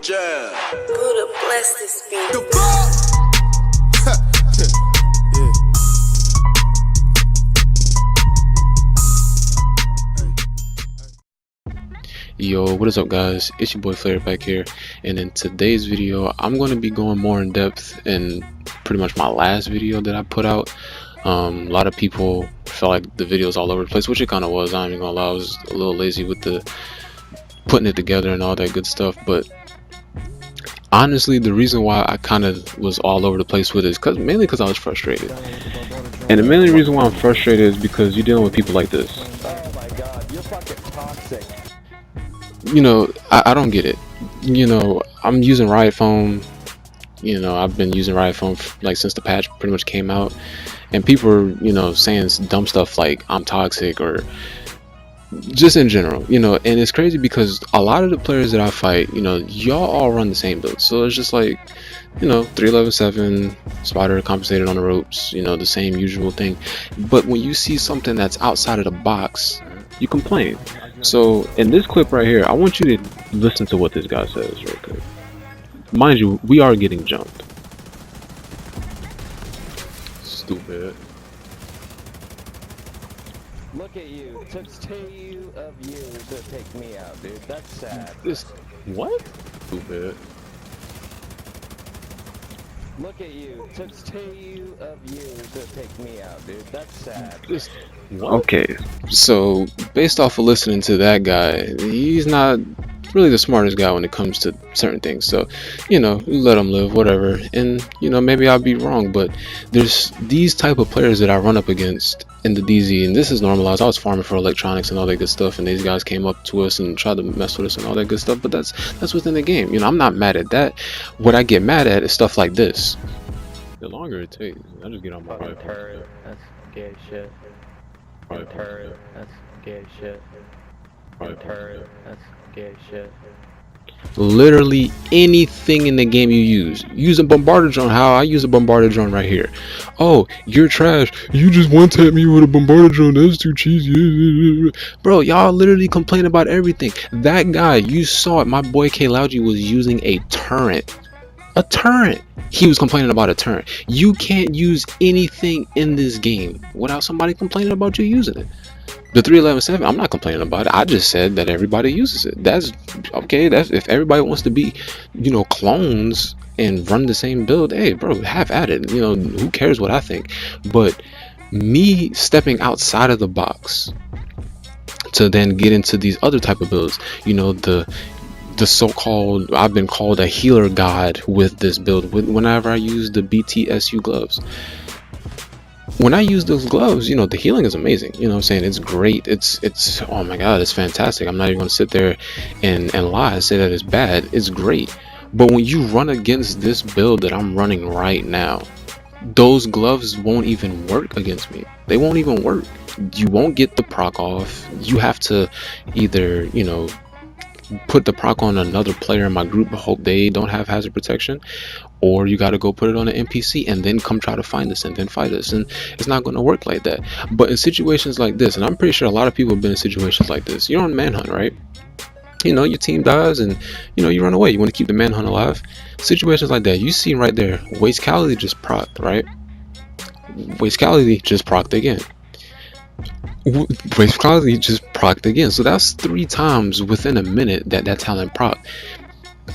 Jam. Buddha bless this beat. The fuck? Yo, what is up guys? It's your boy FlavorPack here, and in today's video I'm going to be going more in depth in pretty much my last video that I put out. A lot of people felt like the video's all over the place, which it kind of was. I ain't gonna lie, I was a little lazy with the putting it together and all that good stuff, but honestly the reason why I kind of was all over the place with it is mainly because I was frustrated. And the main reason why I'm frustrated is because you're dealing with people like this. Oh my god, you're fucking toxic. You know, I don't get it. You know, I'm using Riot Phone. You know, I've been using Riot Phone like since the patch pretty much came out, and people are, you know, saying dumb stuff like I'm toxic or just in general, you know. And it's crazy because a lot of the players that I fight, you know, y'all all run the same build, so it's just like, you know, 311-7 spider compensated on the ropes, you know, the same usual thing. But when you see something that's outside of the box, you complain. So in this clip right here, I want you to listen to what this guy says real quick. Mind you, we are getting jumped. Stupid. Look at you. Took 2 of years to take me out, dude. That's sad. This what? Stupid. Look at you. Took 2 of years to take me out, dude. That's sad. This what? Okay, so based off of listening to that guy, he's not really the smartest guy when it comes to certain things. So, you know, let him live, whatever. And you know, maybe I'll be wrong, but there's these type of players that I run up against in the DZ, and this is normalized. I was farming for electronics and all that good stuff, and these guys came up to us and tried to mess with us and all that good stuff. But that's within the game. You know, I'm not mad at that. What I get mad at is stuff like this. The longer it takes, I just get on my Fucking Wi-Fi. turret. That's gay shit. Fucking turret. That's gay shit. Fucking turret. That's gay shit. Literally anything in the game you use a bombardier drone. How I use a bombardier drone right here. Oh, you're trash, you just one tap me with a bombardier drone, that's too cheesy. Bro, y'all literally complain about everything. That guy, you saw it, my boy K Lauji was using a turret. He was complaining about a turret. You can't use anything in this game without somebody complaining about you using it. The 311-7, I'm not complaining about it. I just said that everybody uses it. That's okay. That's if everybody wants to be, you know, clones and run the same build. Hey, bro, have at it. You know, who cares what I think? But me stepping outside of the box to then get into these other type of builds, you know, the so-called, I've been called a healer god with this build. Whenever I use the BTSU gloves. When I use those gloves, you know, the healing is amazing. You know what I'm saying? It's great. It's oh my god, it's fantastic. I'm not even gonna sit there and lie and say that it's bad. It's great. But when you run against this build that I'm running right now, those gloves won't even work against me. They won't even work. You won't get the proc off. You have to either, you know, put the proc on another player in my group, hope they don't have hazard protection, or you got to go put it on an NPC and then come try to find us and then fight us. And it's not going to work like that. But in situations like this, and I'm pretty sure a lot of people have been in situations like this, you're on manhunt, right? You know, your team dies and, you know, you run away. You want to keep the manhunt alive. Situations like that, you see right there, Wastelity just procced, right? Wastelity just procced again. Wastelity just procced again. So that's 3 times within a minute that talent proc.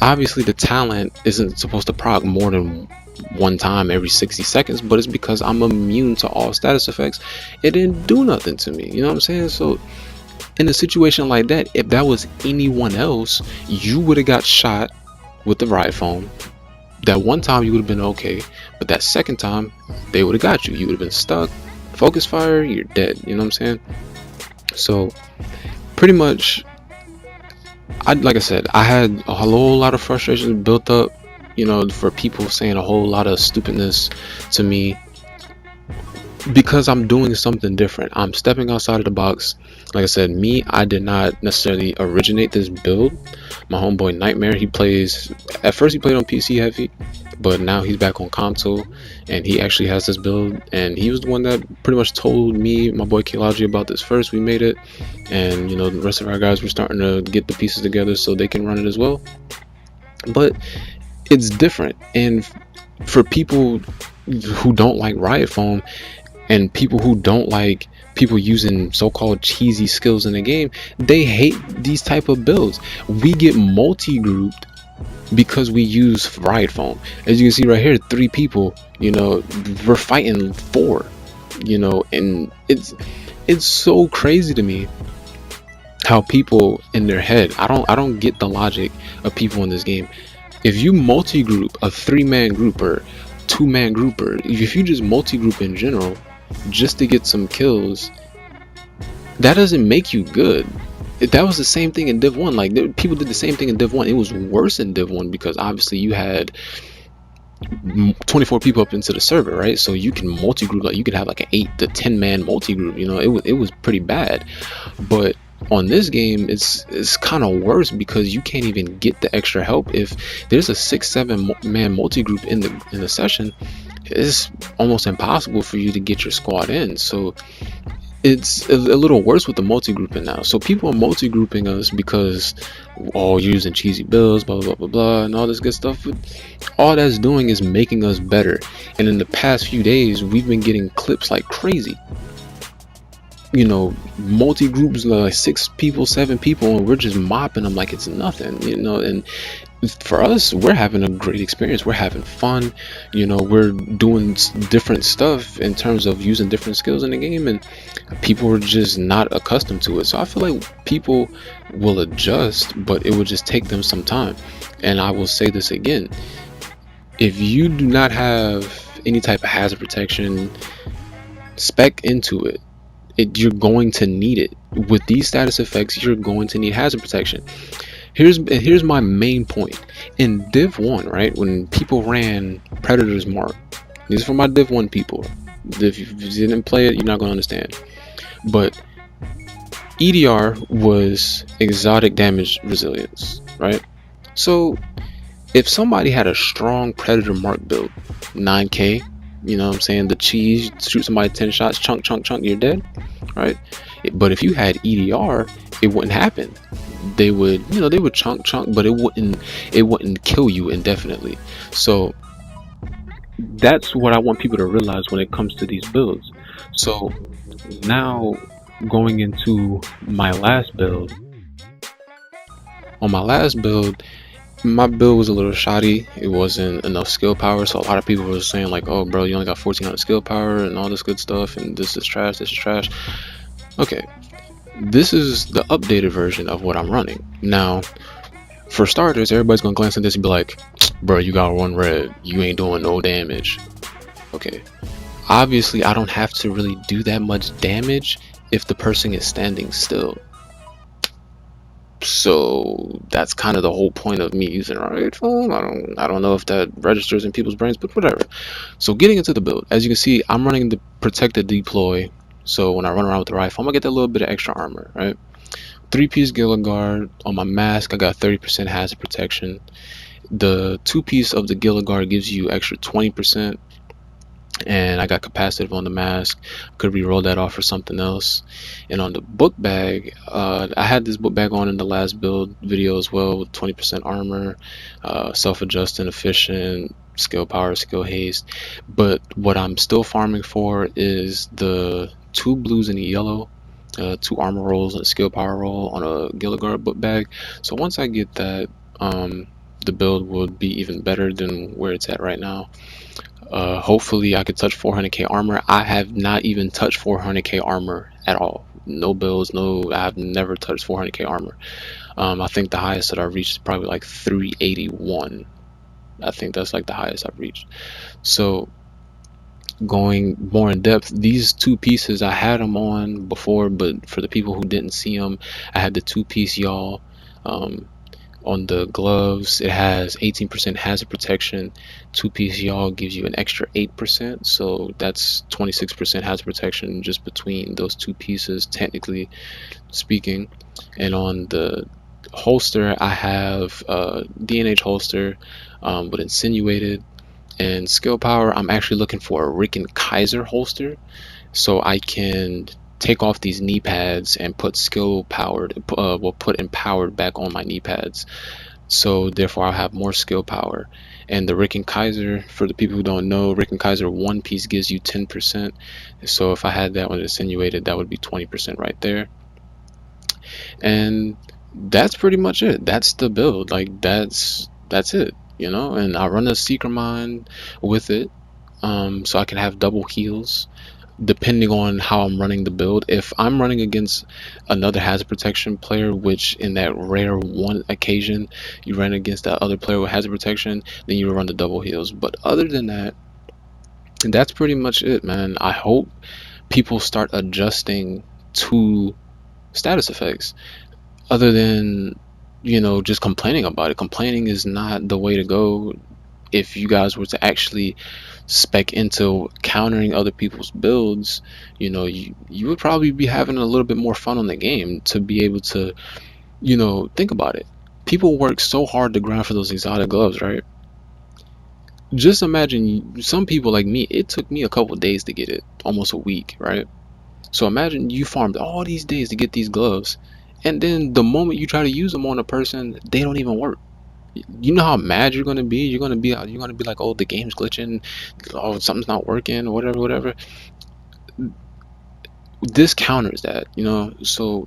Obviously the talent isn't supposed to proc more than 1 time every 60 seconds, but it's because I'm immune to all status effects. It didn't do nothing to me, you know what I'm saying? So in a situation like that, if that was anyone else, you would have got shot with the Riot Phone. That 1 time you would have been okay, but that 2nd time they would have got you. You would have been stuck, focus fire, you're dead, you know what I'm saying? So pretty much, like I said, I had a whole lot of frustration built up, you know, for people saying a whole lot of stupidness to me because I'm doing something different. I'm stepping outside of the box. Like I said, I did not necessarily originate this build. My homeboy Nightmare, at first he played on PC heavy, but now he's back on console and he actually has this build, and he was the one that pretty much told me, my boy Kilaji, about this first. We made it, and you know, the rest of our guys were starting to get the pieces together so they can run it as well. but it's different. And for people who don't like riot foam, and people who don't like people using so-called cheesy skills in the game, they hate these type of builds. We get multi-grouped because we use riot foam. As you can see right here, 3 people, you know, we're fighting 4, you know, and it's so crazy to me how people in their head, I don't get the logic of people in this game. If you multi-group a 3-man group or 2-man group, or if you just multi-group in general just to get some kills, that doesn't make you good. That was the same thing in Div 1. Like, people did the same thing in Div 1. It was worse in Div 1 because obviously you had 24 people up into the server, right? So you can multi-group, like you could have like an 8 to 10 man multi-group, you know. It was pretty bad. But on this game, it's kind of worse because you can't even get the extra help. If there's a 6-7 man multi-group in the session, it's almost impossible for you to get your squad in. So it's a little worse with the multi-grouping now. So people are multi-grouping us because using cheesy builds, blah blah blah blah, and all this good stuff. But all that's doing is making us better. And in the past few days, we've been getting clips like crazy. You know, multi-groups like 6 people, 7 people, and we're just mopping them like it's nothing. You know, and for us, we're having a great experience. We're having fun. You know, we're doing different stuff in terms of using different skills in the game, and people are just not accustomed to it. So I feel like people will adjust, but it will just take them some time. And I will say this again: if you do not have any type of hazard protection, spec into it. You're going to need it. With these status effects, you're going to need hazard protection. Here's my main point. In Div 1, right, when people ran Predator's Mark, these are for my Div 1 people. If you didn't play it, you're not going to understand. But EDR was exotic damage resilience, right? So if somebody had a strong Predator Mark build, 9k, you know what I'm saying, the cheese, shoot somebody 10 shots, chunk, you're dead, right? But if you had EDR, it wouldn't happen. They would, you know, they would chunk, but it wouldn't kill you indefinitely. So that's what I want people to realize when it comes to these builds. So now going into my last build, on my last build, my build was a little shoddy. It wasn't enough skill power, so a lot of people were saying like, oh bro, you only got 1400 skill power and all this good stuff, and this is trash. Okay, this is the updated version of what I'm running now. For starters, everybody's gonna glance at this and be like, bro, you got 1 red, you ain't doing no damage. Okay, obviously I don't have to really do that much damage if the person is standing still. So that's kind of the whole point of me using riot foam. I don't know if that registers in people's brains, but whatever. So getting into the build, as you can see, I'm running the protected deploy. So when I run around with the riot foam, I get that little bit of extra armor, right? 3-piece Gila Guard. On my mask, I got 30% hazard protection. The 2-piece of the Gila Guard gives you extra 20%. And I got capacitive on the mask. Could re-roll that off for something else. And on the book bag, I had this book bag on in the last build video as well, with 20% armor, self-adjusting, efficient, skill power, skill haste. But what I'm still farming for is the 2 blues and a yellow, 2 armor rolls and a skill power roll on a Gila Guard book bag. So once I get that, the build will be even better than where it's at right now. Hopefully I could touch 400k armor. I have not even touched 400k armor at all. No builds, I've never touched 400k armor. I think the highest that I've reached is probably like 381. I think that's like the highest I've reached. So going more in depth, these 2 pieces, I had them on before, but for the people who didn't see them, I had the 2-piece y'all. On the gloves, it has 18% hazard protection. 2-piece y'all gives you an extra 8%, so that's 26% hazard protection just between those 2 pieces, technically speaking. And on the holster, I have DNH holster with insinuated, and skill power, I'm actually looking for a Rick and Kaiser holster, so I can take off these knee pads and put skill powered, put empowered back on my knee pads. So therefore I'll have more skill power. And the Rick and Kaiser, for the people who don't know, Rick and Kaiser one piece gives you 10%. So if I had that one insinuated, that would be 20% right there. And that's pretty much it. That's the build. Like that's it, you know. And I run a Seeker Mine with it, so I can have double heals depending on how I'm running the build. If I'm running against another hazard protection player, which in that rare one occasion you ran against that other player with hazard protection, then you run the double heals. But other than that, that's pretty much it, man. I hope people start adjusting to status effects other than, you know, just complaining about it. Complaining is not the way to go. If you guys were to actually spec into countering other people's builds, you know, you would probably be having a little bit more fun on the game to be able to, you know, think about it. People work so hard to grind for those exotic gloves, right? Just imagine some people like me, it took me a couple days to get it, almost a week, right? So imagine you farmed all these days to get these gloves, and then the moment you try to use them on a person, they don't even work. You know how mad you're gonna be. You're gonna be like, oh, the game's glitching, oh, something's not working, whatever, whatever. This counters that, you know. So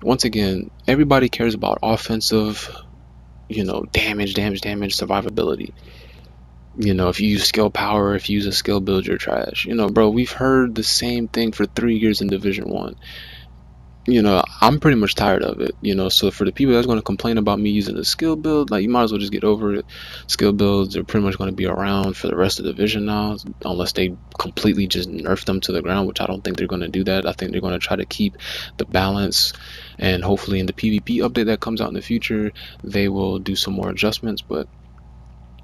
once again, everybody cares about offensive, you know, damage, survivability. You know, if you use skill power, if you use a skill build, you're trash. You know, bro, we've heard the same thing for 3 years in Division 1. You know, I'm pretty much tired of it, you know. So for the people that's going to complain about me using a skill build, like, you might as well just get over it. Skill builds are pretty much going to be around for the rest of the division now, unless they completely just nerf them to the ground, which I don't think they're going to do that. I think they're going to try to keep the balance, and hopefully in the PvP update that comes out in the future, they will do some more adjustments. But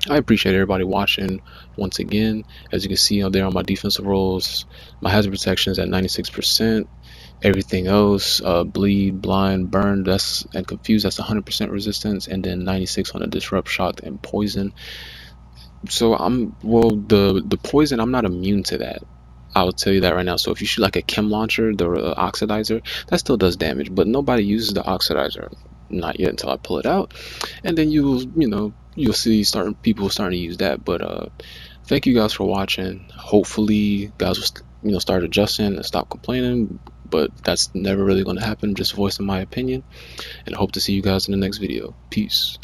I appreciate everybody watching once again. As you can see out there on my defensive roles, my hazard protection is at 96%. Everything else, bleed, blind, burn, that's and confused, that's 100% resistance, and then 96 on a disrupt, shock, and poison. So the poison, I'm not immune to that. I'll tell you that right now. So if you shoot like a chem launcher, the oxidizer, that still does damage, but nobody uses the oxidizer, not yet, until I pull it out, and then you'll see people starting to use that. But thank you guys for watching. Hopefully guys will start adjusting and stop complaining, but that's never really going to happen. Just voicing my opinion, and hope to see you guys in the next video. Peace.